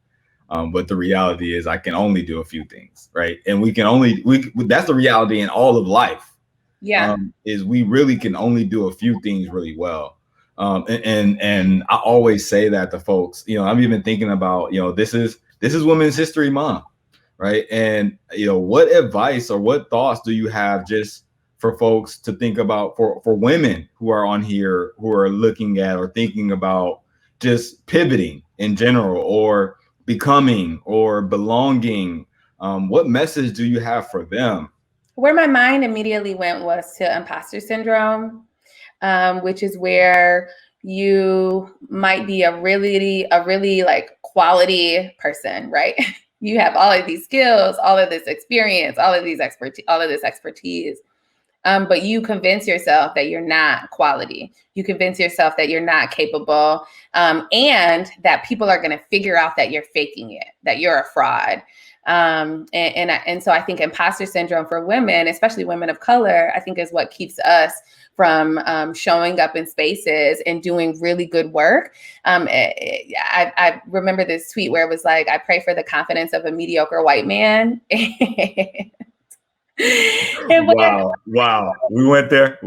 But the reality is I can only do a few things, right? And that's the reality in all of life. Yeah. Is we really can only do a few things really well. And I always say that to folks. I'm even thinking about, this is Women's History Month, right? And what advice or what thoughts do you have just for folks to think about, for women who are on here, who are looking at or thinking about just pivoting in general, or becoming or belonging? What message do you have for them? Where my mind immediately went was to imposter syndrome, which is where you might be a really like quality person, right? You have all of these skills, all of this experience, all of this expertise. But you convince yourself that you're not quality. You convince yourself that you're not capable, and that people are going to figure out that you're faking it, that you're a fraud. And so I think imposter syndrome for women, especially women of color, I think is what keeps us from showing up in spaces and doing really good work. I remember this tweet where it was like, I pray for the confidence of a mediocre white man. Wow. We went there.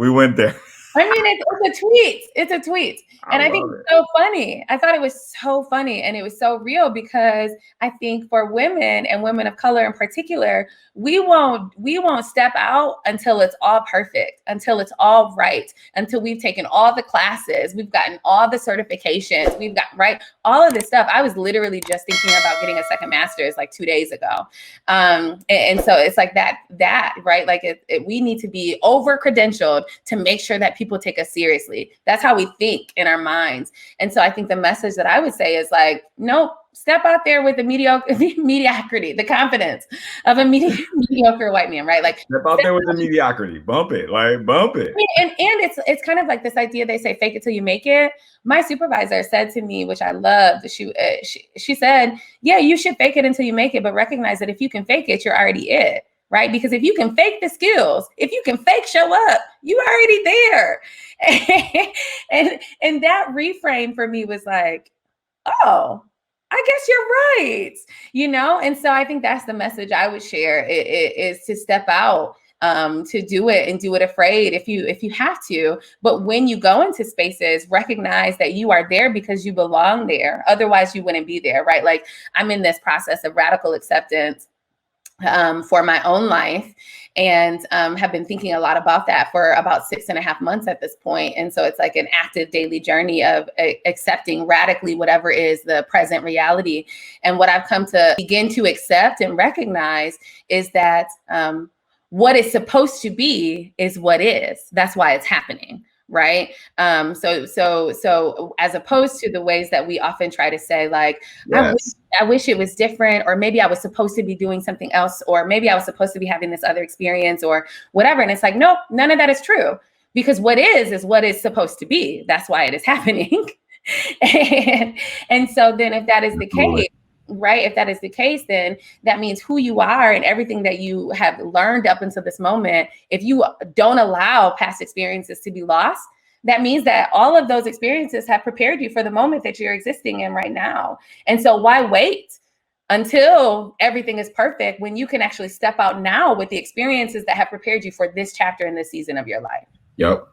I mean, it's a tweet. It's a tweet. And I think it's so funny. I thought it was so funny and it was so real because I think for women and women of color in particular, we won't step out until it's all perfect, until it's all right, until we've taken all the classes, we've gotten all the certifications, we've got all of this stuff. I was literally just thinking about getting a second master's like 2 days ago. And so it's like that, right? Like we need to be over credentialed to make sure that people take us seriously. That's how we think in our minds. And so I think the message that I would say is like, nope, step out there with the mediocrity, the confidence of a mediocre white man, right? Like step out there with the mediocrity, bump it. And it's kind of like this idea, they say, fake it till you make it. My supervisor said to me, which I loved, she said, yeah, you should fake it until you make it, but recognize that if you can fake it, you're already it. Right? Because if you can fake the skills, if you can fake show up, you already there. and that reframe for me was like, oh, I guess you're right. And so I think that's the message I would share is to step out, to do it and do it afraid if you have to. But when you go into spaces, recognize that you are there because you belong there. Otherwise you wouldn't be there, right? Like I'm in this process of radical acceptance for my own life and have been thinking a lot about that for about 6.5 months at this point. And so it's like an active daily journey of accepting radically whatever is the present reality. And what I've come to begin to accept and recognize is that what is supposed to be is what is. That's why it's happening. Right. So as opposed to the ways that we often try to say, like, yes, I wish it was different, or maybe I was supposed to be doing something else, or maybe I was supposed to be having this other experience or whatever. And it's like, nope, none of that is true, because what is what is supposed to be. That's why it is happening. and so then if that is the case, right, if that is the case, then that means who you are and everything that you have learned up until this moment, if you don't allow past experiences to be lost, that means that all of those experiences have prepared you for the moment that you're existing in right now. And so why wait until everything is perfect when you can actually step out now with the experiences that have prepared you for this chapter in this season of your life? Yep.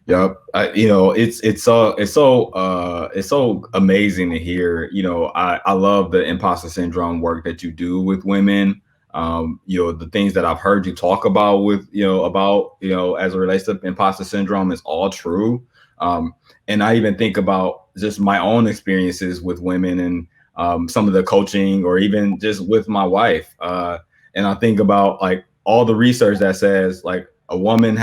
It's so amazing to hear. I love the imposter syndrome work that you do with women. The things that I've heard you talk about with, as it relates to imposter syndrome is all true. And I even think about just my own experiences with women and some of the coaching, or even just with my wife. And I think about like all the research that says like a woman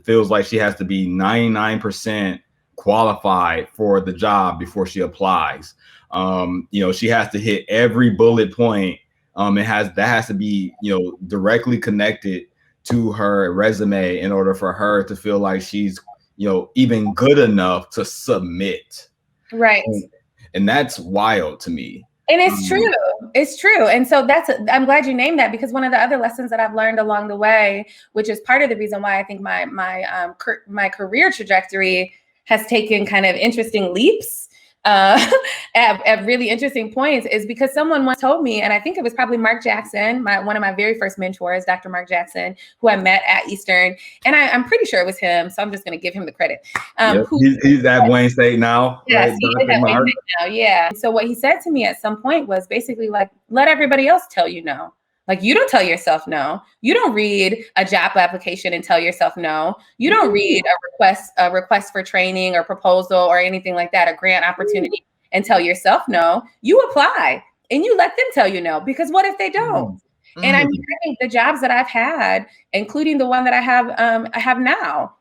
feels like she has to be 99% qualified for the job before she applies. She has to hit every bullet point. That has to be, directly connected to her resume in order for her to feel like she's, even good enough to submit. Right. And that's wild to me. And it's true. It's true. And so I'm glad you named that, because one of the other lessons that I've learned along the way, which is part of the reason why I think my career trajectory has taken kind of interesting leaps at really interesting points, is because someone once told me, and I think it was probably Mark Jackson, one of my very first mentors, Dr. Mark Jackson, who I met at Eastern, and I'm pretty sure it was him, so I'm just going to give him the credit. He's at Wayne State now. Yes, right? he is at Wayne State now, yeah. So what he said to me at some point was basically like, let everybody else tell you no. Like, you don't tell yourself no. You don't read a job application and tell yourself no. You don't read a request for training or proposal or anything like that, a grant opportunity, and tell yourself no. You apply and you let them tell you no, because what if they don't? And I mean, I think the jobs that I've had, including the one that I have now,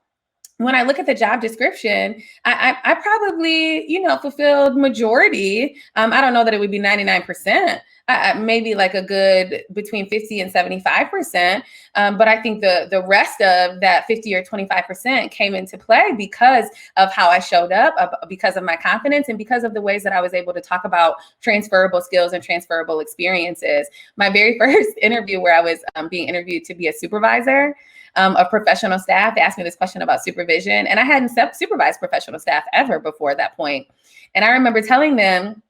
when I look at the job description, I probably, fulfilled majority. I don't know that it would be 99%. Maybe like a good between 50 and 75%. But I think the rest of that 50 or 25% came into play because of how I showed up, because of my confidence, and because of the ways that I was able to talk about transferable skills and transferable experiences. My very first interview, where I was being interviewed to be a supervisor of professional staff, they asked me this question about supervision, and I hadn't supervised professional staff ever before that point. And I remember telling them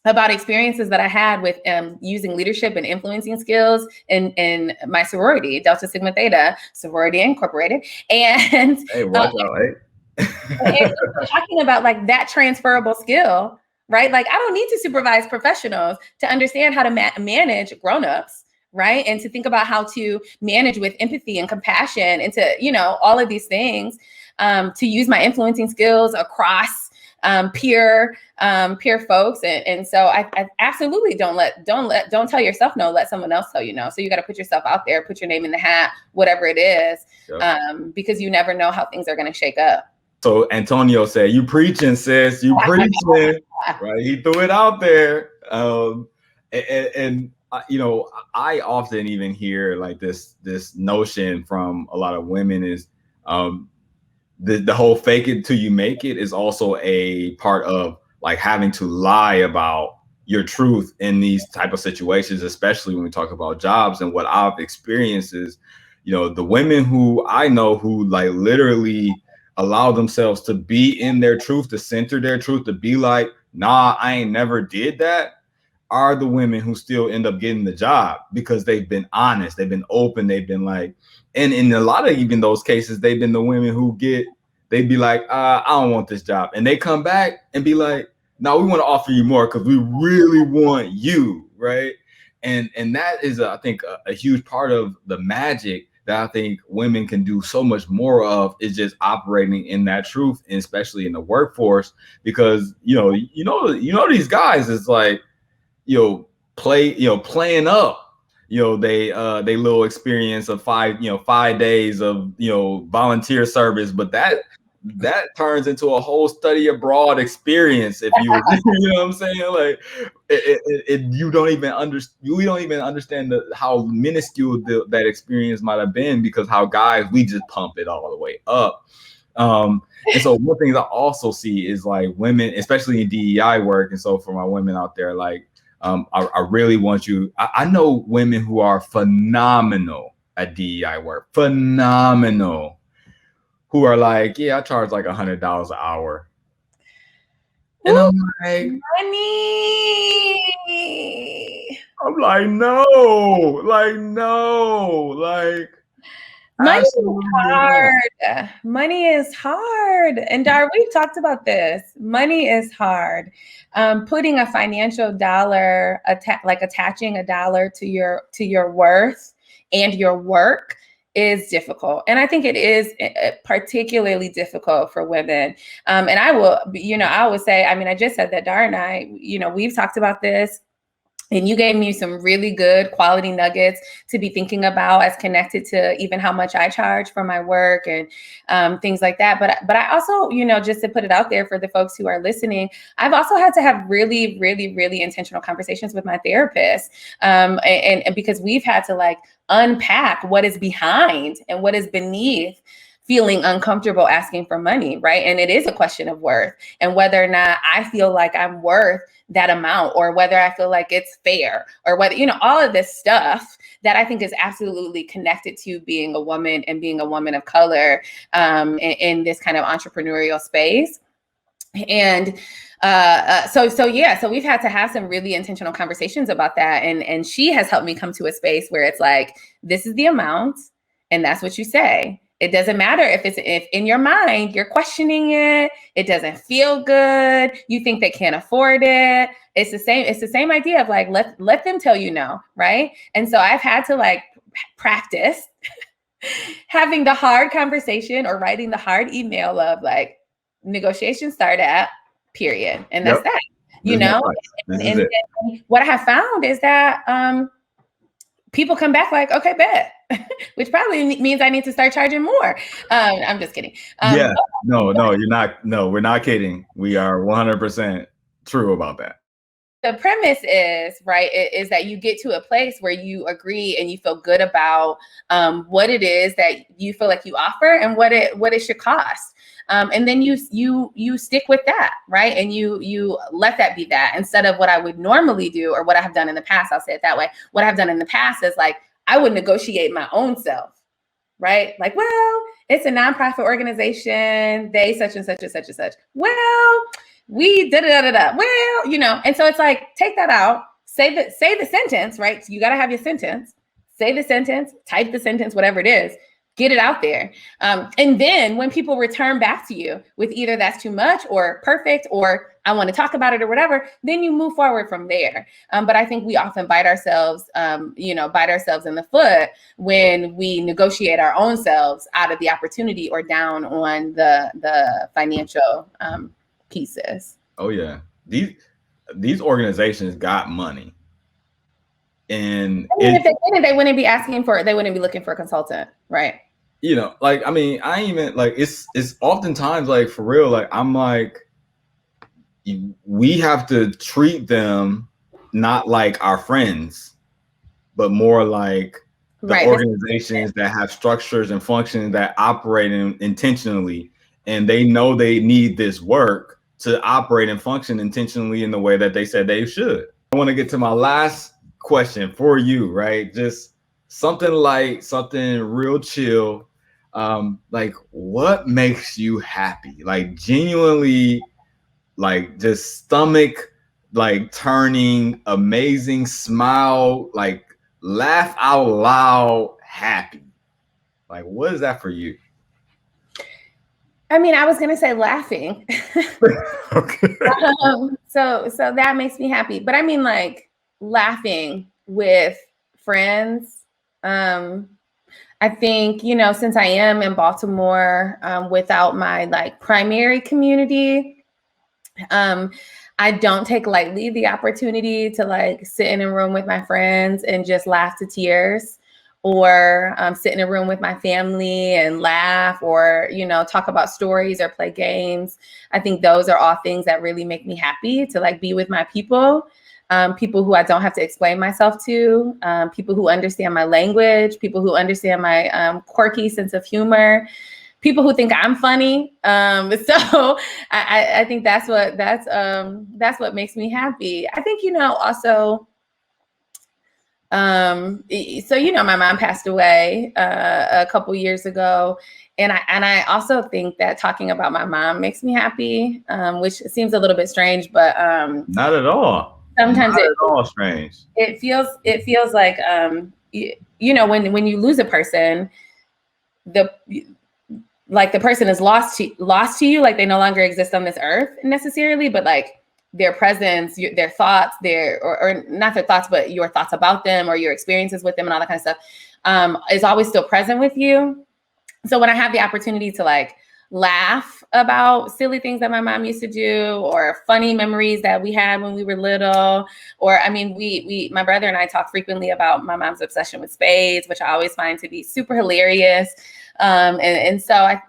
about experiences that I had with using leadership and influencing skills in my sorority, Delta Sigma Theta, Sorority Incorporated. And hey, watch out, hey. And talking about like that transferable skill, right? Like I don't need to supervise professionals to understand how to manage grownups, right? And to think about how to manage with empathy and compassion and to, you know, all of these things, to use my influencing skills across peer folks. And so I absolutely don't tell yourself no, let someone else tell you no. So you got to put yourself out there, put your name in the hat, whatever it is, because you never know how things are going to shake up. So Antonio said, "You preaching, sis. You preaching." Right? He threw it out there. And you know, I often even hear like this notion from a lot of women is the whole fake it till you make it is also a part of like having to lie about your truth in these type of situations, especially when we talk about jobs. And what I've experienced is, you know, the women who I know who like literally allow themselves to be in their truth, to center their truth, to be like, nah, I ain't never did that, are the women who still end up getting the job because they've been honest, they've been open, they've been like, and in a lot of even those cases, they've been the women who they'd be like, I don't want this job. And they come back and be like, no, we want to offer you more because we really want you, right? And that is, I think, a huge part of the magic that I think women can do so much more of is just operating in that truth, and especially in the workforce, because you know these guys is like, playing up, they little experience of 5 days of volunteer service, but that turns into a whole study abroad experience if you you know what I'm saying, like we don't even understand how minuscule that experience might have been, because how guys, we just pump it all the way up. And so one thing I also see is like women, especially in DEI work, and so for my women out there, like I really want you. I know women who are phenomenal at DEI work, phenomenal, who are like, yeah, I charge like $100 an hour. And I'm like, money. I'm like, no, money is hard. Money is hard. And Dar, we've talked about this. Money is hard. Putting a financial dollar, attaching a dollar to your worth and your work is difficult. And I think it is particularly difficult for women. And I would say, I mean, I just said that Dar and I, we've talked about this. And you gave me some really good quality nuggets to be thinking about as connected to even how much I charge for my work and things like that. But I also, just to put it out there for the folks who are listening, I've also had to have really, really, really intentional conversations with my therapist. And because we've had to like unpack what is behind and what is beneath feeling uncomfortable asking for money, right? And it is a question of worth and whether or not I feel like I'm worth that amount, or whether I feel like it's fair, or whether, all of this stuff that I think is absolutely connected to being a woman and being a woman of color in this kind of entrepreneurial space. And so we've had to have some really intentional conversations about that. And she has helped me come to a space where it's like, this is the amount, and that's what you say. It doesn't matter if in your mind you're questioning it, it doesn't feel good, you think they can't afford it. It's the same idea of like, let them tell you no, right? And so I've had to like practice having the hard conversation or writing the hard email of like, negotiations start at period. And that's that, And what I have found is that people come back like, okay, bet. Which probably means I need to start charging more. I'm just kidding. No, you're not. No, we're not kidding. We are 100% true about that. The premise is that you get to a place where you agree and you feel good about what it is that you feel like you offer and what it should cost. And then you stick with that, right? And you let that be that, instead of what I would normally do, or what I have done in the past. I'll say it that way. What I've done in the past is like, I would negotiate my own self, right? Like, well, it's a nonprofit organization. They such and such and such and such. Well, we da-da-da-da-da. Well, and so it's like, take that out, say the sentence, right? So you got to have your sentence, say the sentence, type the sentence, whatever it is. Get it out there. And then when people return back to you with either that's too much or perfect or I want to talk about it or whatever, then you move forward from there. But I think we often bite ourselves in the foot when we negotiate our own selves out of the opportunity or down on the financial pieces. Oh yeah. These organizations got money. And if they didn't, they wouldn't be looking for a consultant, right? You know, like, I mean, I even like it's oftentimes like for real, like I'm like, we have to treat them not like our friends, but more like the organizations that have structures and functions that operate intentionally, and they know they need this work to operate and function intentionally in the way that they said they should. I want to get to my last question for you, right? Just something light, something real chill. Like, what makes you happy? Like, genuinely, like, just stomach, like, turning, amazing smile, like, laugh out loud, happy. Like, what is that for you? I mean, I was gonna say laughing. Okay. So that makes me happy. But I mean, like, laughing with friends. I think, you know, since I am in Baltimore, without my like primary community, I don't take lightly the opportunity to like sit in a room with my friends and just laugh to tears, or sit in a room with my family and laugh, or, you know, talk about stories or play games. I think those are all things that really make me happy, to like be with my people. People who I don't have to explain myself to, people who understand my language, people who understand my quirky sense of humor, people who think I'm funny. So I think that's what makes me happy. I think, you know, also, so, you know, my mom passed away a couple years ago. And I also think that talking about my mom makes me happy, which seems a little bit strange, but not at all. Sometimes not at all strange. It feels like you know, when you lose a person, the person is lost to you, like they no longer exist on this earth necessarily, but like their presence, their thoughts, or not their thoughts, but your thoughts about them or your experiences with them and all that kind of stuff is always still present with you. So when I have the opportunity to like laugh about silly things that my mom used to do, or funny memories that we had when we were little, or I mean, we my brother and I talk frequently about my mom's obsession with spades, which I always find to be super hilarious. And so I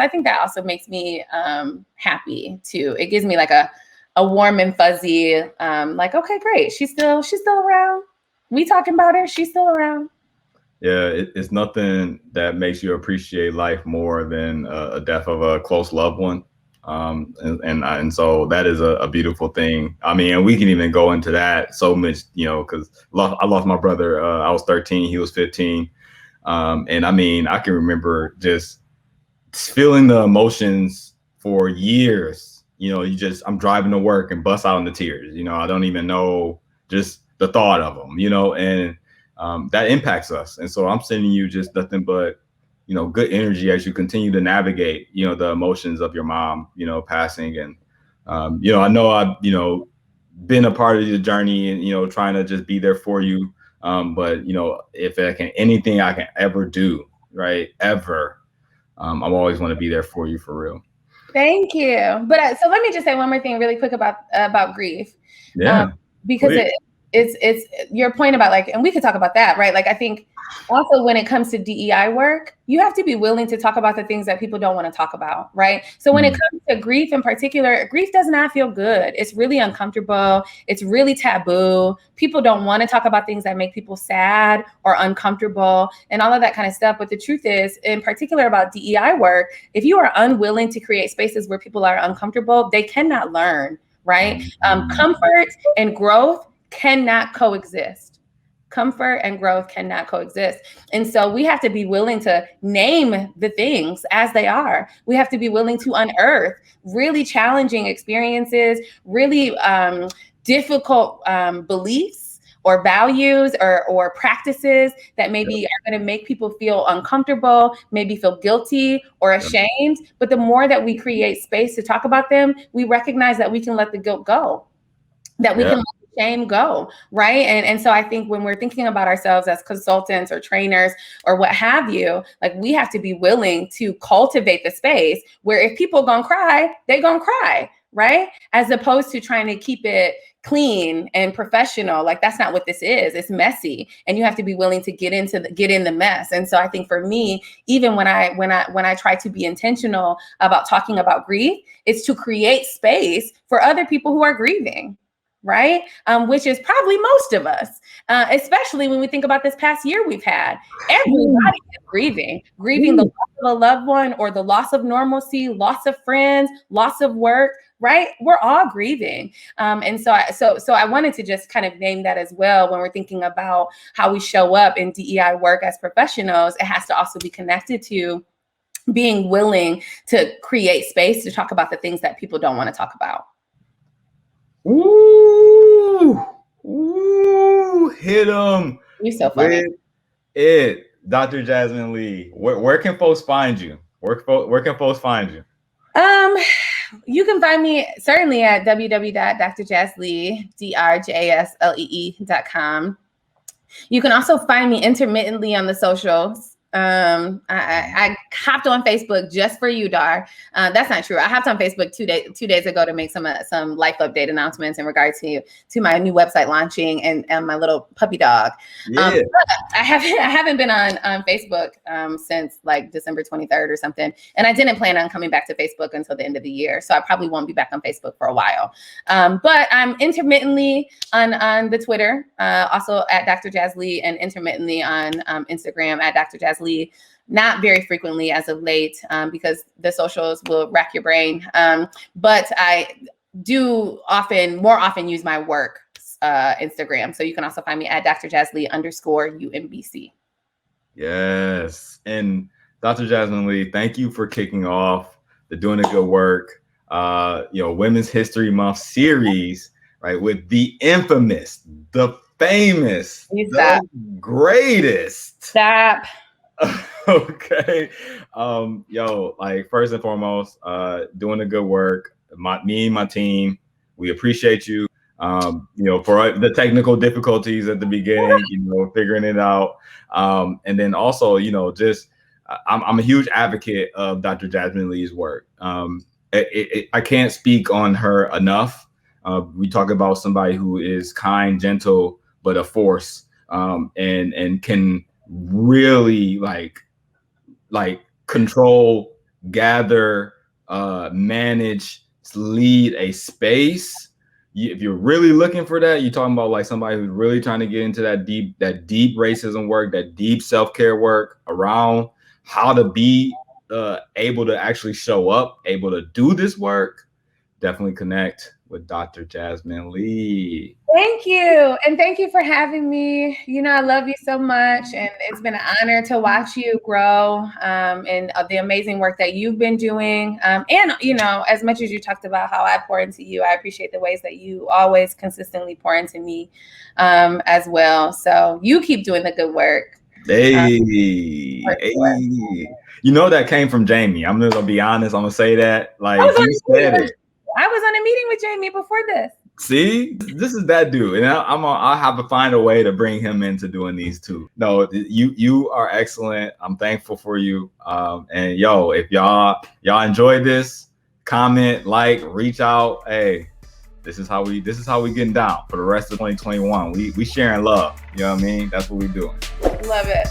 think that also makes me happy too. It gives me like a warm and fuzzy, like, okay, great, she's still around. We talking about her, she's still around. Yeah, it's nothing that makes you appreciate life more than a death of a close loved one. And so that is a beautiful thing. I mean, and we can even go into that so much, you know, because I lost my brother. I was 13, he was 15. And I mean, I can remember just feeling the emotions for years. You know, I'm driving to work and bust out into tears. You know, I don't even know, just the thought of them, you know, and that impacts us. And so I'm sending you just nothing but, you know, good energy as you continue to navigate, you know, the emotions of your mom, you know, passing. And, you know, I know I've, you know, been a part of the journey and, you know, trying to just be there for you. But, you know, if anything I can ever do, right, ever, I'm always want to be there for you, for real. Thank you. But so let me just say one more thing really quick about grief. Yeah. Because it's your point about like, and we could talk about that, right? Like, I think also when it comes to DEI work, you have to be willing to talk about the things that people don't want to talk about, right? So when it comes to grief in particular, grief does not feel good. It's really uncomfortable. It's really taboo. People don't want to talk about things that make people sad or uncomfortable and all of that kind of stuff. But the truth is, in particular about DEI work, if you are unwilling to create spaces where people are uncomfortable, they cannot learn, right? Comfort and growth cannot coexist. Comfort and growth cannot coexist. And so we have to be willing to name the things as they are. We have to be willing to unearth really challenging experiences, really difficult beliefs or values or practices that maybe are going to make people feel uncomfortable, maybe feel guilty or ashamed. But the more that we create space to talk about them, we recognize that we can let the guilt go, that we can let the shame go, right? And so I think when we're thinking about ourselves as consultants or trainers or what have you, like we have to be willing to cultivate the space where if people gonna cry, they gonna cry, right? As opposed to trying to keep it clean and professional. Like that's not what this is. It's messy, and you have to be willing to get in the mess. And so I think for me, even when I try to be intentional about talking about grief, it's to create space for other people who are grieving, right? Which is probably most of us, especially when we think about this past year we've had. Everybody is grieving the loss of a loved one or the loss of normalcy, loss of friends, loss of work, right? We're all grieving. And so I wanted to just kind of name that as well. When we're thinking about how we show up in DEI work as professionals, it has to also be connected to being willing to create space to talk about the things that people don't want to talk about. Ooh, hit them. You're so funny. Dr. Jasmine Lee, where can folks find you? Where can folks find you? You can find me certainly at www.drjaslee.com. You can also find me intermittently on the socials. I hopped on Facebook just for you, Dar. That's not true. I hopped on Facebook 2 days ago to make some life update announcements in regards to my new website launching and my little puppy dog. I haven't been on Facebook since like December 23rd or something, and I didn't plan on coming back to Facebook until the end of the year, so I probably won't be back on Facebook for a while. But I'm intermittently on the Twitter, also at Dr. Jaslee, and intermittently on Instagram at Dr. Jaslee. Not very frequently as of late, because the socials will rack your brain. But I do more often use my work Instagram. So you can also find me at Dr. Jaslee _UMBC. Yes. And Dr. Jasmine Lee, thank you for kicking off the Doing the Good Work, Women's History Month series, right? With the infamous, the famous, the greatest. Stop. Okay. Like first and foremost, doing the good work. Me and my team, we appreciate you. For the technical difficulties at the beginning, figuring it out. And then also, I'm a huge advocate of Dr. Jasmine Lee's work. I can't speak on her enough. We talk about somebody who is kind, gentle, but a force, and can really like control, gather, manage, lead a space. If you're really looking for that, you're talking about like somebody who's really trying to get into that deep racism work, that deep self-care work around how to be able to actually show up, able to do this work. Definitely connect with Dr. Jasmine Lee. Thank you. And thank you for having me. I love you so much. And it's been an honor to watch you grow and the amazing work that you've been doing. And, as much as you talked about how I pour into you, I appreciate the ways that you always consistently pour into me as well. So you keep doing the good work. Hey. That came from Jamie. I'm just going to be honest. I'm going to say that. Like, you said it. I was on a meeting with Jamie before this. See, this is that dude, and I'll have to find a way to bring him into doing these too. No, you are excellent. I'm thankful for you. And if y'all enjoyed this, comment, reach out. Hey, this is how we getting down for the rest of 2021. We sharing love. You know what I mean? That's what we doing. Love it.